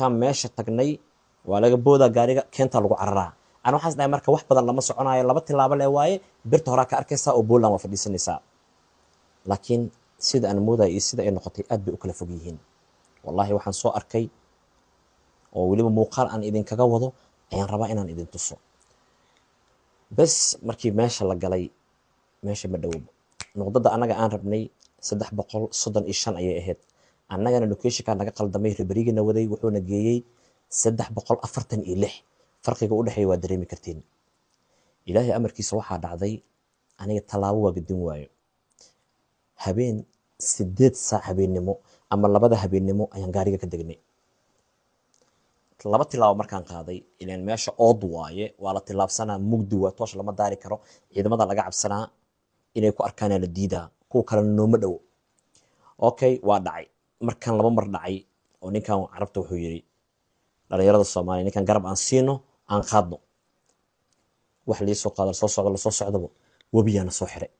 كان ماشي تقني ولا جبودا قاريga keenta lagu cararaa ana waxaas dhahay marka wax badan lama soconayo laba tilaabo leh waaye birta hore ka arkaysa oo boolan waa fadhiisanaysa laakiin sida aan mooday iyo sida ay noqotay aad bay u kala fog yihiin wallahi waxaan soo arkay oo waliba muuqaal aan idin kaga wado ayaan rabaa inaan idin tuso bas markii meesha la galay meesha ma dhawo noqdada anaga aan rabnay 335 ayay ahayd annagana location-ka naga qaldamay ribriigina waday wuxuuna geeyay 346 farqiga u dhaxeeya waa dareemi kartiin ilaahay amarkiisa waxaa dhacday aniga talaabo waa gadin waayo habeen 8 saac habeennimo ama labada habeennimo ayaan gaariga ka degnay laba tilaabo markaan qaaday ilaan meesha ood waaye waa la tilaabsanaa mugdi waa toosh lama daari karo ciidamada laga cabsanaa inay ku arkaan la diidaa kuwa kale nooma dhow okay waa dhacay markaan laba mar dhacay oo ninkan carabta wuxuu yiri dhalinyarada Soomaaliya ninkan garab aan siino aan qaadno wax la soo qaadar soo socdaba wabiyana soo xiray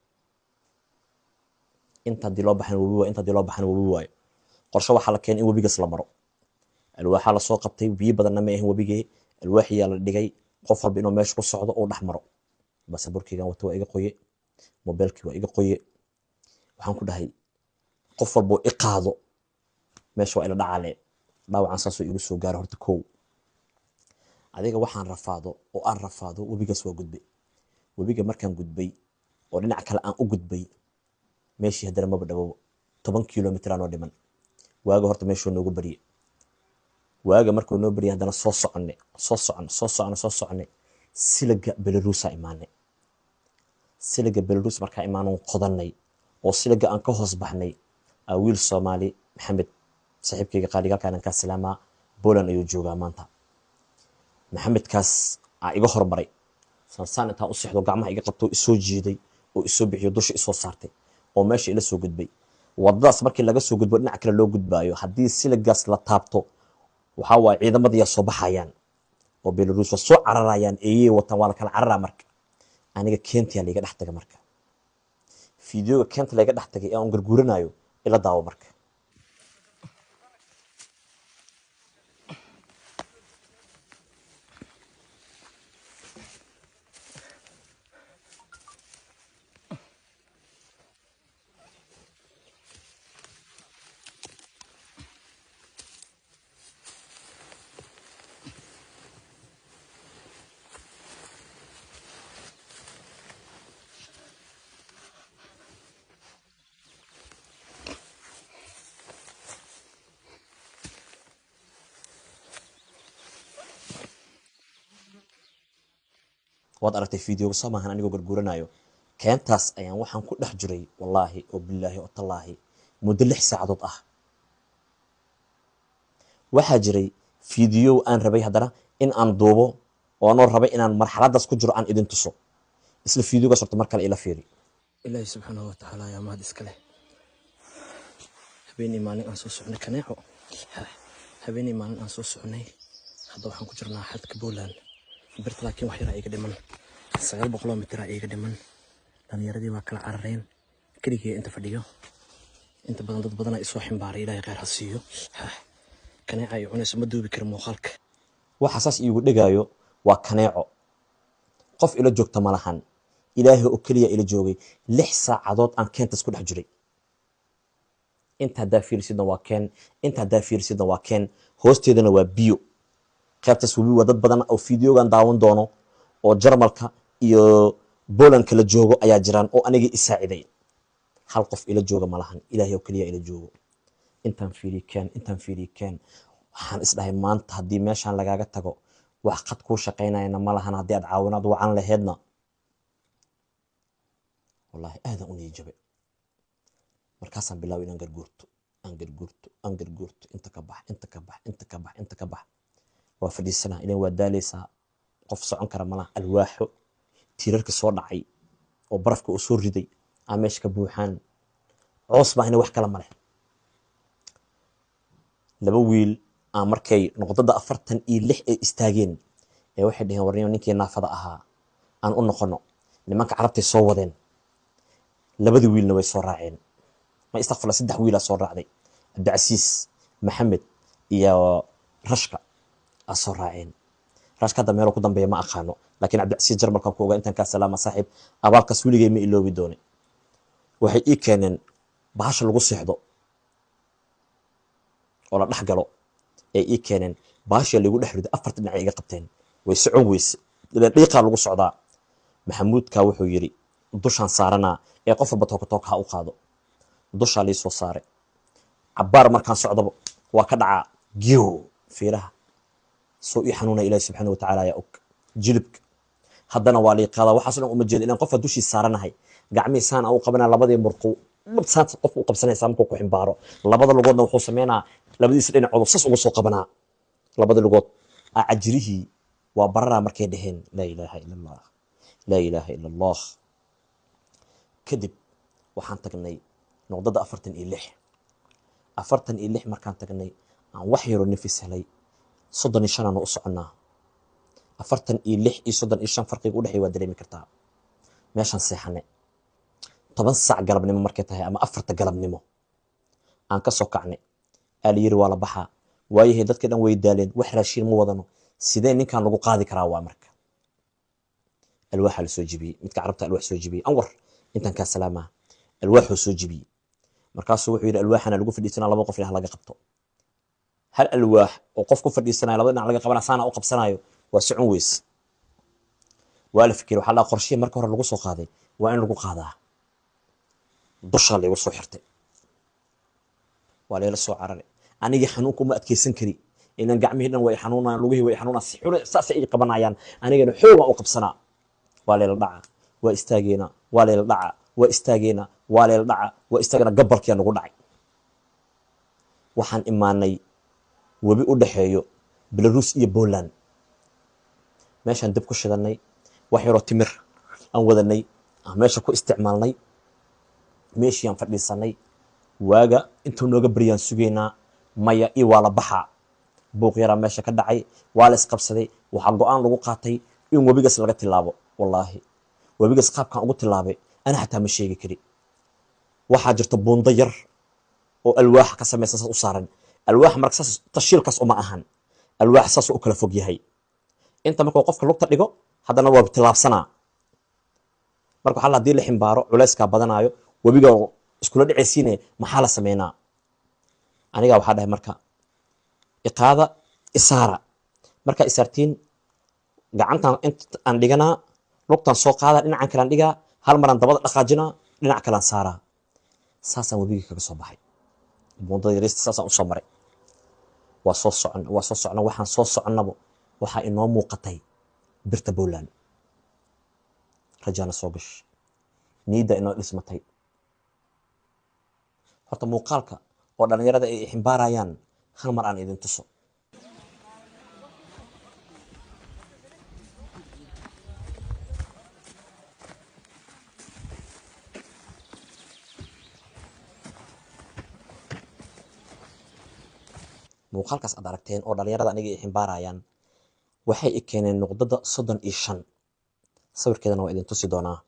inta dii loo baxan wabi waayo qorshe waxa la keenay in wabigas la maro alwaaxa la soo qabtay biyo badanna ma ahan wabigee alwaaxiya la dhigay qof walba inuu meesha ku socdo oo dhex maro baasaboorkaygan wato waa iga qoye mobilkii waa iga qoye waxaan ku dhahay qof walba i qaado meesha waa ila dhacaale dhaawacan saasoo igu soo gaaro horta kow adiga waxaan rafaado oo aan rafaado wabigas waa gudbay wabiga markaan gudbay oo dhinac kale aan u gudbay meeshii haddana maba dhawo 10 kilomitir aan oo dhiman waaga horta meeshuu noogu bariyay waaga markuu noo bariyay haddana soo soconay silaga Belarus imaanay silaga Belarus markaa imaanay qodanay oo silaga aan ka hoos baxnay wiil Soomaali Maxamed saaxiibkayga qaaliga halkaan ka salaamaa Poland ayuu joogaa maanta Maxamed kaas iga hormaray san inta u sixdo gacmaha iga qabto isoo jiiday oo isoo bixiyo dusha isoo saartay oo meesha ila soo gudbay wadadaas markii laga soo gudbo dhinac kale loo gudbaayo haddii silagaas la taabto waxa waa ciidamada soo baxayaan oo Belarus soo cararayaan eeyay watan waa la kala cararaa marka aniga keentiya liga dhex tagay marka fiidiyoga keenta liga dhex tagay aan garguuranayo ila daawo marka waad aragtay fiidiyowga soo maahan anigoo garguuranayo keentaas ayaan waxaan ku dhex jiray wallaahi oo billaahi oo tallaahi muddo 6 saacadood ah waxaa jiray fiidiyow aan rabay haddana in aan duubo oo anoo rabay inaan marxaladaas ku jiro aan idin tuso isla fiidiyowgaas horta mar kale ila fiiri ilaahi subxaanahu wa tacaala yaa mahad iska leh habeenii maalin aan soo soconay kaneeco habeenii maalin aan soo soconay hadda waxaan ku jirnaa xadka Poland birta laakiin wax yar iga dhiman 900 mitir iga dhiman dhalinyaradii waa kala carareen kaliya inta fadhiyo inta badan dad badan ay soo ximbaaray ilaahay khayr ha siiyo kaneeco ay cunayso ma duubi karo muuqaalka waxa saas iigu dhigaayo waa kaneeco qof ila joogta malahan ilaahay oo kaliya ila joogay 6 saacadood aan keentas ku dhex jiray inta daafirsidna waa keen hoosteedana waa biyo qaybtaas wali waa dad badan oo fiidiyowgan daawan doono oo Jarmalka iyo Poland kala joogo ayaa jiraan oo aniga isaaciday hal qof ila jooga malahan ilaahay oo kaliya ila joogo intaan fiirikeen waxaan isdhahay maanta haddii meeshaan lagaaga tago wax qad kuu shaqaynayna malahan haddii aad caawinaad wacan laheedna wallaahi aadan u niyajabe markaasaan bilaaway inaan garguurto inta ka bax waa fadhiisanaa inay waa daalaysaa qof socon kara malaha alwaaxo tiirarka soo dhacay oo barafka uu soo riday aan meesha ka buuxaan coos baa wax kala male laba wiil aan markay noqdada 46 ay istaageen ee waxay dhaheen warniyo ninkii naafada ahaa aan u noqono nimanka carabtay soo wadeen labadii wiilna way soo raaceen ma istaqfala 3 wiil soo raacday Abdi Casiis Maxamed iyo rashka asoo raaceen rashka hadda meelo ku dambeeya ma aqaano laakiin cabdicasiis jarmalkan ku ogaa intaan kaa salaama saaxiib abaalkaas weligay ma iloobi doone waxay ii keeneen bahasha lagu seexdo oo la dhex galo ay ii keeneen bahasha lagu dhex rido afarta dhinac iga qabteen way socon weyse dhiiqaa lagu socdaa maxamuudka wuxuu yidhi dushaan saaranaa ee qof walba tookatook ha u qaado dushaa lii soo saare cabbaar markaan socdaba waa ka dhacaa giyo fiiraha soo ii xanuuna ilaahi subxaana watacaala yaa og jilibka haddana waa lii qaadaa waxaas dhan uma jeeda inaan qofka dushii saaranahay gacmihii saan u qabanaa labadii murqu saanta qof u qabsanaysaa markuu ku ximbaaro labada lugoodna wuxuu sameynaa labadiisa dhinacooda sas uga soo qabanaa labada lugood cajirihii waa bararaa markay dhaheen laa ilaaha ila allah laa ilaaha ila allah kadib waxaan tagnay noqdada 46 markaan tagnay aan wax yaroo nafis helay 35 aan u soconaa 46 iyo 35 farqiga u dhaxeeya waa dareemi kartaa meeshaan seexane 10 saac galabnimo markay tahay ama 4 galabnimo aan ka soo kacnay aliyiri waa la baxaa waayahay dadka dhan way daaleen wax raashin ma wadano sidee ninkan lagu qaadi karaa waa marka alwaaxa la soo jibiyey midka carabta alwaax soo jibiyey anwar intaan kaa salaama alwaaxu soo jibiyey markaasuu wuxuu yidhi alwaaxana lagu fadhiisanaa laba qof in laga qabto hal alwaax oo qof ku fadhiisanayo laba dhinac laga qabana saana u qabsanayo waa socon weyse waa la fikir waxaa la qorshe marka hore lagu soo qaaday waa in lagu qaadaa dusha lagu soo xirtay waa leela soo cararay aniga xanuunku ma adkeysan kari inaan gacmihii dhan way xanuunayaan lugihii way xanuunayaan si xun saas ay qabanayaan anigana xoog u qabsanaa waa leela dhaca waa istaageena waa leela dhaca waa istaageena waa leela dhaca waa istaageena gabalkii nagu dhacay waxaan imaanay webi u dhaxeeyo Belarus iyo Poland meeshaan dib ku shidanay wax yaroo timir aan wadanay aan meesha ku isticmaalnay meeshii aan fadhiisanay waaga intuu nooga bariyaan sugeynaa maya ii waa la baxaa buuq yaraa meesha ka dhacay waa la isqabsaday waxaa go-aan lagu qaatay in webigaas laga tilaabo wallaahi webigaas qaabkaan ugu tilaabay ana xataa ma sheegi kari waxaa jirta buundo yar oo alwaax ka samaysan saas u saaran alwaax marka saas tashiilkaas uma ahan alwaax saas u kala fog yahay inta markuu qofka lugta dhigo haddana waa tilaabsanaa marka waxaa haddii la ximbaaro culayskaa badanaayo webiga iskula dhicaysiine maxaa la sameynaa aniga waxaa dhahay marka iqaada isaara marka isaartiin gacantan inta aan dhiganaa lugtan soo qaada dhinacan kale aan dhigaa hal maraan dabada dhaqaajinaa dhinac kale aan saaraa saasaan webiga kaga soo baxay buundada yariista saasaan usoo maray waa soo socna waxaan soo soconnaba waxaa inoo muuqatay birta Poland rajaana soo gash niida inoo dhismatay horta muuqaalka oo dhalinyarada ay ximbaarayaan hal mar aan idin tuso muuqaalkaas aad aragteen oo dhalinyarada aniga ay ximbaarayaan waxay i keeneen noqdada 35 sawirkeedana waa idin tusi doonaa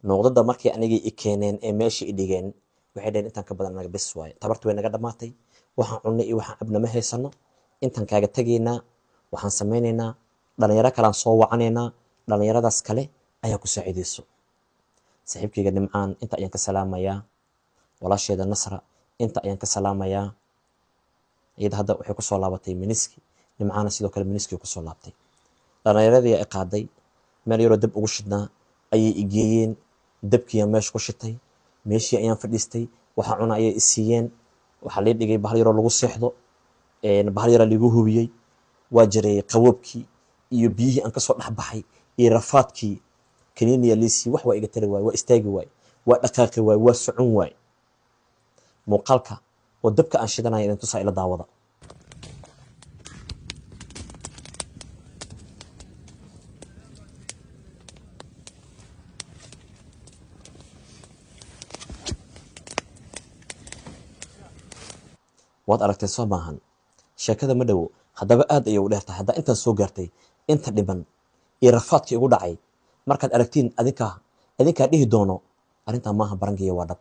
noqdada markii aniga i keeneen ee meesha i dhigeen waxay dhaheen intaan ka badan naga bes waaye tabartu way naga dhamaatay waxaan cunnay iyo waxaan abna ma haysano intaan kaaga tageynaa waxaan sameynaynaa dhalinyaro kale aan soo wacanaynaa dhalinyaradaas kale ayaa ku saacideyso saaxiibkayga Nimcaan inta ayaan ka salaamayaa walaasheeda Nasra inta ayaan ka salaamayaa iyada hadda waxay ku soo laabatay Miniski Nimcaana sidoo kale Miniski ku soo laabtay dhalinyaradii ay qaaday meel yaroo dab ugu shidnaa ayay igeeyeen dabkii aan meesha ku shitay meeshii ayaan fadhiistay waxa cuna ayay isiiyeen waxa la dhigay bahal yaroo lagu seexdo bahal yaroo lagu hubiyay waa jiray qawoobkii iyo biyihii aan ka soo dhaxbaxay iyo rafaadkii kaniiniya liisi wax waa iga tari waay waa istaagi waay waa dhaqaaqi waay waa socon waay muuqaalka oo dabka aan shidanaya idin tusaa ila daawada waad aragtay soo maahan sheekada ma dhowo haddaba aad ayay u dheer tahay haddaa intaan soo gaartay inta dhiban iyo rafaadkii ugu dhacay markaad aragtiin adinkaa dhihi doono arrintaa maaha barangiya waa dhab